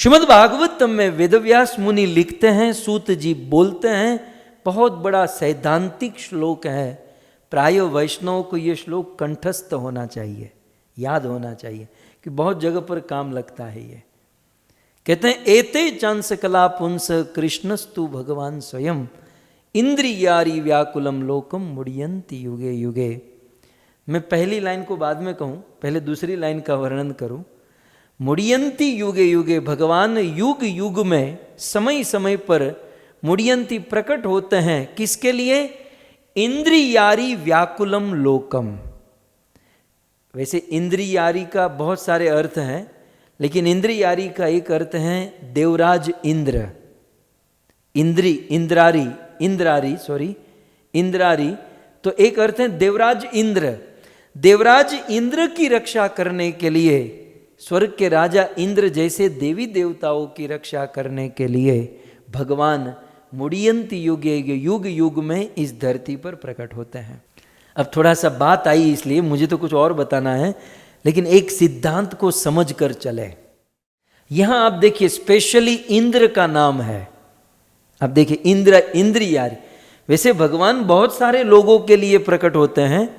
श्रीमद् भागवतम में वेदव्यास मुनि लिखते हैं, सूत जी बोलते हैं, बहुत बड़ा सैद्धांतिक श्लोक है। प्राय वैष्णव को ये श्लोक कंठस्थ होना चाहिए, याद होना चाहिए कि बहुत जगह पर काम लगता है। ये कहते हैं, एते चांस कला पुंस कृष्णस्तु भगवान स्वयं इंद्रियारी व्याकुलम लोकम मुड़ियंती युगे युगे। मैं पहली लाइन को बाद में कहूँ, पहले दूसरी लाइन का वर्णन करूँ। मुड़ियंती युगे युगे, भगवान युग युग में समय समय पर मुड़ियंती प्रकट होते हैं। किसके लिए? इंद्रियारी व्याकुलम लोकम। वैसे इंद्रियारी का बहुत सारे अर्थ हैं, लेकिन इंद्रियारी का एक अर्थ है देवराज इंद्र। इंद्रारी तो एक अर्थ है देवराज इंद्र। देवराज इंद्र की रक्षा करने के लिए, स्वर्ग के राजा इंद्र जैसे देवी देवताओं की रक्षा करने के लिए भगवान मुड़ियंती युगे युग युग में इस धरती पर प्रकट होते हैं। अब थोड़ा सा बात आई, इसलिए मुझे तो कुछ और बताना है, लेकिन एक सिद्धांत को समझ कर चले। यहां आप देखिए, स्पेशली इंद्र का नाम है। अब देखिए, इंद्रियारी। वैसे भगवान बहुत सारे लोगों के लिए प्रकट होते हैं,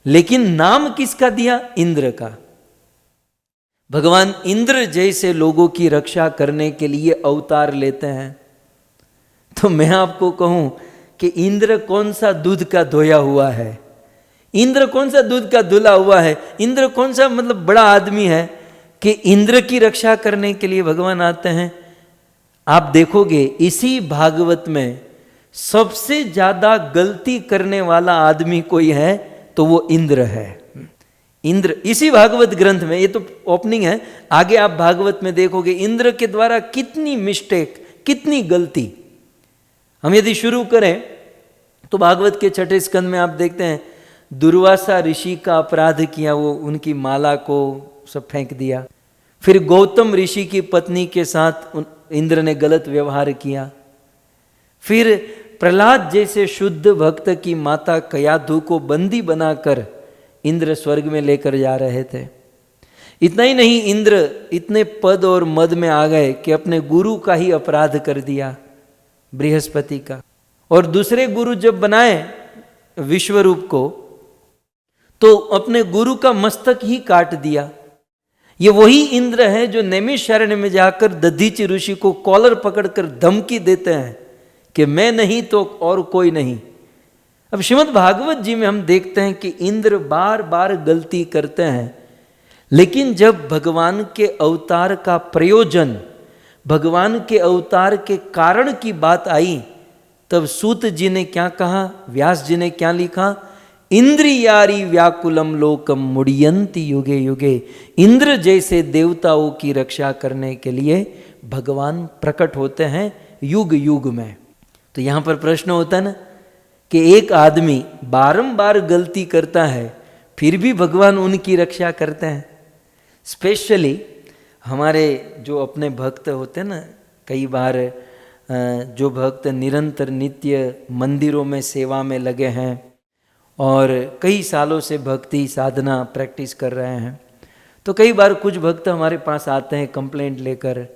लेकिन नाम किसका दिया? इंद्र का। भगवान इंद्र जैसे लोगों की रक्षा करने के लिए अवतार लेते हैं। तो मैं आपको कहूं कि इंद्र कौन सा दूध का धोया हुआ है? इंद्र कौन सा दूध का धुला हुआ है? इंद्र कौन सा मतलब बड़ा आदमी है कि इंद्र की रक्षा करने के लिए भगवान आते हैं? आप देखोगे इसी भागवत में सबसे ज्यादा गलती करने वाला आदमी कोई है तो वो इंद्र है। इंद्र इसी भागवत ग्रंथ में, ये तो ओपनिंग है, आगे आप भागवत में देखोगे इंद्र के द्वारा कितनी मिस्टेक, कितनी गलती। हम यदि शुरू करें तो भागवत के 6ठे स्कंद में आप देखते हैं, दुर्वासा ऋषि का अपराध किया, वो उनकी माला को सब फेंक दिया। फिर गौतम ऋषि की पत्नी के साथ इंद्र ने गलत व्यवहार किया। फिर प्रहलाद जैसे शुद्ध भक्त की माता कयाधु को बंदी बनाकर इंद्र स्वर्ग में लेकर जा रहे थे। इतना ही नहीं, इंद्र इतने पद और मद में आ गए कि अपने गुरु का ही अपराध कर दिया, बृहस्पति का। और दूसरे गुरु जब बनाए विश्वरूप को, तो अपने गुरु का मस्तक ही काट दिया। ये वही इंद्र है जो नैमिषारण्य में जाकर दधीचि ऋषि को कॉलर पकड़कर धमकी देते हैं कि मैं नहीं तो और कोई नहीं। अब श्रीमद् भागवत जी में हम देखते हैं कि इंद्र बार बार गलती करते हैं, लेकिन जब भगवान के अवतार का प्रयोजन, भगवान के अवतार के कारण की बात आई, तब सूत जी ने क्या कहा, व्यास जी ने क्या लिखा? इंद्रियारी व्याकुलम लोकम मुड़ियंती युगे युगे। इंद्र जैसे देवताओं की रक्षा करने के लिए भगवान प्रकट होते हैं युग युग में। तो यहां पर प्रश्न होता है ना कि एक आदमी बारंबार गलती करता है, फिर भी भगवान उनकी रक्षा करते हैं। स्पेशली हमारे जो अपने भक्त होते हैं ना, कई बार जो भक्त निरंतर नित्य मंदिरों में सेवा में लगे हैं और कई सालों से भक्ति साधना प्रैक्टिस कर रहे हैं, तो कई बार कुछ भक्त हमारे पास आते हैं कंप्लेंट लेकर,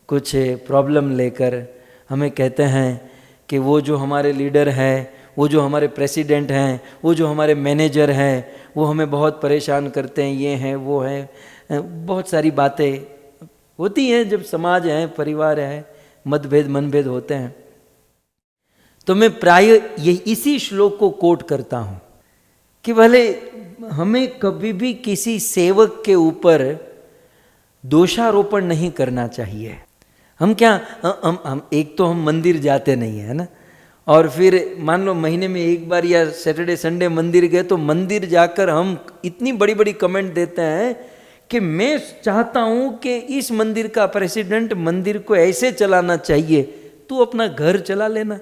कुछ प्रॉब्लम लेकर। हमें कहते हैं कि वो जो हमारे लीडर हैं, वो जो हमारे प्रेसिडेंट हैं, वो जो हमारे मैनेजर हैं, वो हमें बहुत परेशान करते हैं, ये हैं वो हैं। बहुत सारी बातें होती हैं जब समाज है, परिवार है, मतभेद मनभेद होते हैं। तो मैं प्राय ये इसी श्लोक को कोट करता हूँ कि भले हमें कभी भी किसी सेवक के ऊपर दोषारोपण नहीं करना चाहिए। हम क्या हम एक तो हम मंदिर जाते नहीं है ना, और फिर मान लो महीने में एक बार या सैटरडे संडे मंदिर गए, तो मंदिर जाकर हम इतनी बड़ी बड़ी कमेंट देते हैं कि मैं चाहता हूं कि इस मंदिर का प्रेसिडेंट मंदिर को ऐसे चलाना चाहिए, तू अपना घर चला लेना।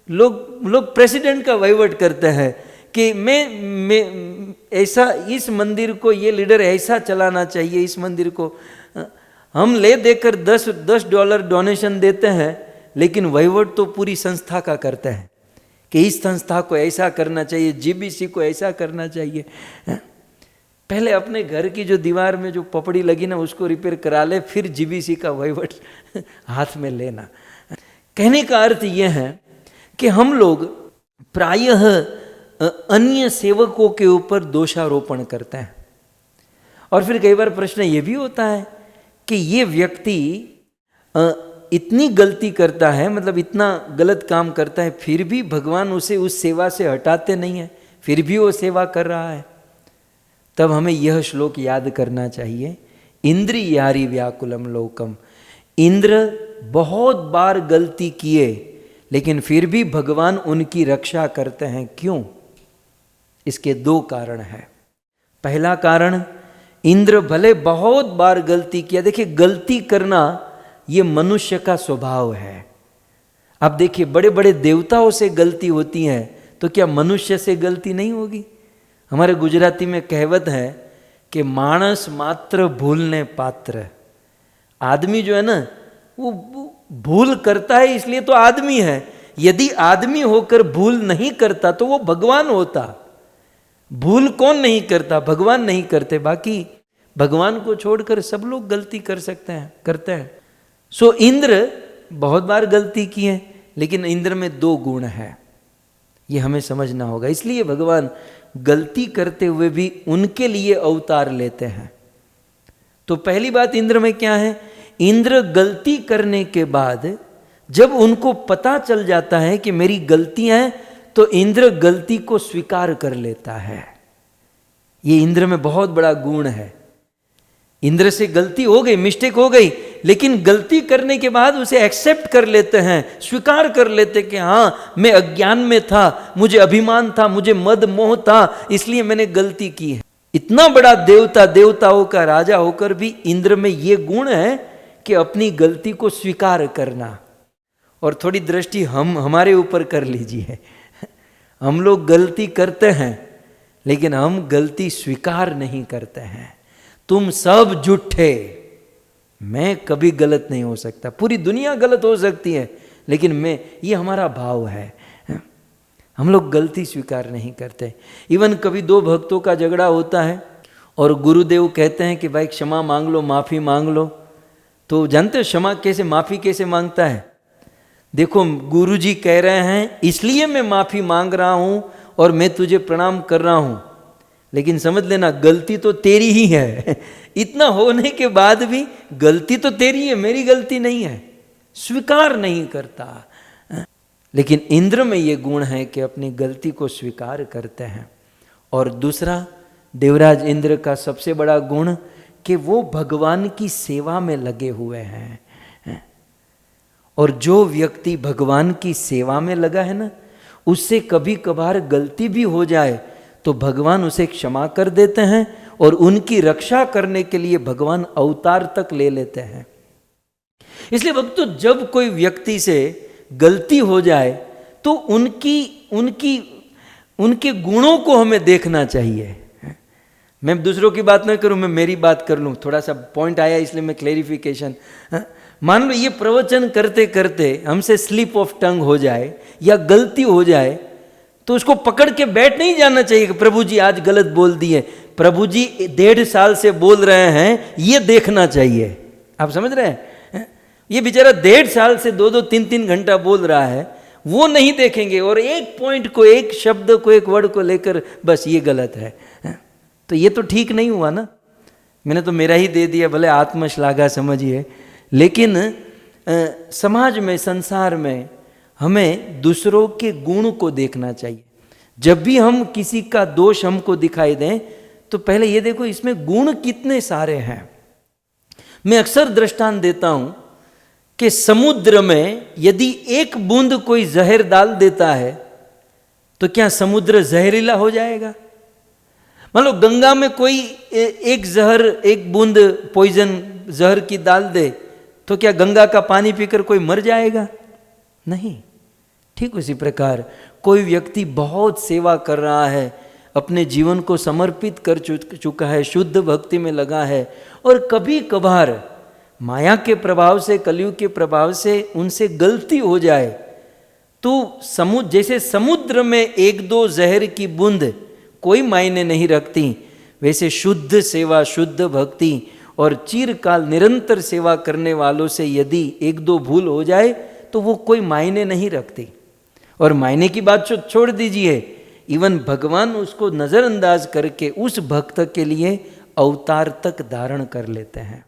लोग प्रेसिडेंट का वहीवट करते हैं कि मैं ऐसा, इस मंदिर को ये लीडर ऐसा चलाना चाहिए, इस मंदिर को। हम ले देकर $10 डोनेशन देते हैं, लेकिन वहीवट तो पूरी संस्था का करते हैं कि इस संस्था को ऐसा करना चाहिए, जीबीसी को ऐसा करना चाहिए। पहले अपने घर की जो दीवार में जो पपड़ी लगी ना उसको रिपेयर करा ले, फिर जीबीसी का वहीवट हाथ में लेना। कहने का अर्थ यह है कि हम लोग प्रायः अन्य सेवकों के ऊपर दोषारोपण करते हैं। और फिर कई बार प्रश्न ये भी होता है कि ये व्यक्ति इतनी गलती करता है, मतलब इतना गलत काम करता है, फिर भी भगवान उसे उस सेवा से हटाते नहीं है, फिर भी वो सेवा कर रहा है। तब हमें यह श्लोक याद करना चाहिए, इंद्रियारि व्याकुलम लोकम। इंद्र बहुत बार गलती किए लेकिन फिर भी भगवान उनकी रक्षा करते हैं। क्यों? इसके दो कारण हैं। पहला कारण, इंद्र भले बहुत बार गलती किया। देखिए, गलती करना ये मनुष्य का स्वभाव है। अब देखिए, बड़े बड़े देवताओं से गलती होती है तो क्या मनुष्य से गलती नहीं होगी? हमारे गुजराती में कहावत है कि मानस मात्र भूलने पात्र। आदमी जो है ना वो भूल करता है, इसलिए तो आदमी है। यदि आदमी होकर भूल नहीं करता तो वो भगवान होता। भूल कौन नहीं करता? भगवान नहीं करते। बाकी भगवान को छोड़कर सब लोग गलती कर सकते हैं, करते हैं। सो इंद्र बहुत बार गलती की है, लेकिन इंद्र में दो गुण है, ये हमें समझना होगा। इसलिए भगवान गलती करते हुए भी उनके लिए अवतार लेते हैं। तो पहली बात इंद्र में क्या है? इंद्र गलती करने के बाद जब उनको पता चल जाता है कि मेरी गलतियां हैं, तो इंद्र गलती को स्वीकार कर लेता है। ये इंद्र में बहुत बड़ा गुण है। इंद्र से गलती हो गई, मिस्टेक हो गई, लेकिन गलती करने के बाद उसे एक्सेप्ट कर लेते हैं, स्वीकार कर लेते कि हाँ, मैं अज्ञान में था, मुझे अभिमान था, मुझे मद मोह था, इसलिए मैंने गलती की है। इतना बड़ा देवता, देवताओं का राजा होकर भी इंद्र में ये गुण है कि अपनी गलती को स्वीकार करना। और थोड़ी दृष्टि हमारे ऊपर कर लीजिए। हम लोग गलती करते हैं लेकिन हम गलती स्वीकार नहीं करते हैं। तुम सब झूठे, मैं कभी गलत नहीं हो सकता। पूरी दुनिया गलत हो सकती है लेकिन मैं, ये हमारा भाव है। हम लोग गलती स्वीकार नहीं करते। इवन कभी दो भक्तों का झगड़ा होता है और गुरुदेव कहते हैं कि भाई क्षमा मांग लो, माफ़ी मांग लो। तो जानते हो क्षमा कैसे, माफ़ी कैसे मांगता है? देखो, गुरुजी कह रहे हैं इसलिए मैं माफ़ी मांग रहा हूँ और मैं तुझे प्रणाम कर रहा हूँ, लेकिन समझ लेना गलती तो तेरी ही है। इतना होने के बाद भी गलती तो तेरी है, मेरी गलती नहीं है, स्वीकार नहीं करता। लेकिन इंद्र में ये गुण है कि अपनी गलती को स्वीकार करते हैं। और दूसरा, देवराज इंद्र का सबसे बड़ा गुण कि वो भगवान की सेवा में लगे हुए हैं। और जो व्यक्ति भगवान की सेवा में लगा है ना, उससे कभी कभार गलती भी हो जाए तो भगवान उसे क्षमा कर देते हैं और उनकी रक्षा करने के लिए भगवान अवतार तक ले लेते हैं। इसलिए भक्तों, जब कोई व्यक्ति से गलती हो जाए तो उनके गुणों को हमें देखना चाहिए। मैं दूसरों की बात ना करूं, मैं मेरी बात कर लूं। थोड़ा सा पॉइंट आया इसलिए मैं क्लेरिफिकेशन। मान लो ये प्रवचन करते करते हमसे स्लिप ऑफ टंग हो जाए या गलती हो जाए, तो उसको पकड़ के बैठ नहीं जाना चाहिए कि प्रभु जी आज गलत बोल दिए। प्रभु जी 1.5 साल से बोल रहे हैं, ये देखना चाहिए। आप समझ रहे हैं? ये बेचारा 1.5 साल से 2-2, 3-3 घंटा बोल रहा है, वो नहीं देखेंगे और एक पॉइंट को, एक शब्द को, एक वर्ड को लेकर बस ये गलत है, तो ये तो ठीक नहीं हुआ ना। मैंने तो मेरा ही दे दिया, भले आत्मश्लाघा समझिए, लेकिन समाज में, संसार में हमें दूसरों के गुण को देखना चाहिए। जब भी हम किसी का दोष हमको दिखाई दें तो पहले ये देखो इसमें गुण कितने सारे हैं। मैं अक्सर दृष्टांत देता हूं कि समुद्र में यदि एक बूंद कोई जहर डाल देता है तो क्या समुद्र जहरीला हो जाएगा? मान लो गंगा में कोई एक बूंद पॉइजन जहर की डाल दे तो क्या गंगा का पानी पीकर कोई मर जाएगा? नहीं। ठीक उसी प्रकार कोई व्यक्ति बहुत सेवा कर रहा है, अपने जीवन को समर्पित कर चुका है, शुद्ध भक्ति में लगा है, और कभी कभार माया के प्रभाव से, कलयुग के प्रभाव से उनसे गलती हो जाए तो जैसे समुद्र में 1-2 जहर की बूंद कोई मायने नहीं रखती, वैसे शुद्ध सेवा, शुद्ध भक्ति और चिरकाल निरंतर सेवा करने वालों से यदि एक दो भूल हो जाए तो वो कोई मायने नहीं रखती। और मायने की बात छोड़ दीजिए, इवन भगवान उसको नज़रअंदाज करके उस भक्त के लिए अवतार तक धारण कर लेते हैं।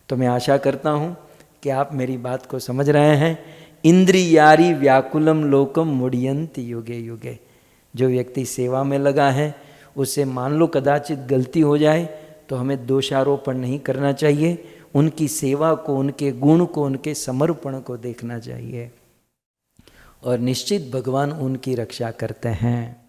तो मैं आशा करता हूँ कि आप मेरी बात को समझ रहे हैं। इंद्रियारी व्याकुलम लोकम मुड़ियंत युगे युगे। जो व्यक्ति सेवा में लगा है उससे मान लो कदाचित गलती हो जाए तो हमें दोषारोपण नहीं करना चाहिए, उनकी सेवा को, उनके गुण को, उनके समर्पण को देखना चाहिए और निश्चित भगवान उनकी रक्षा करते हैं।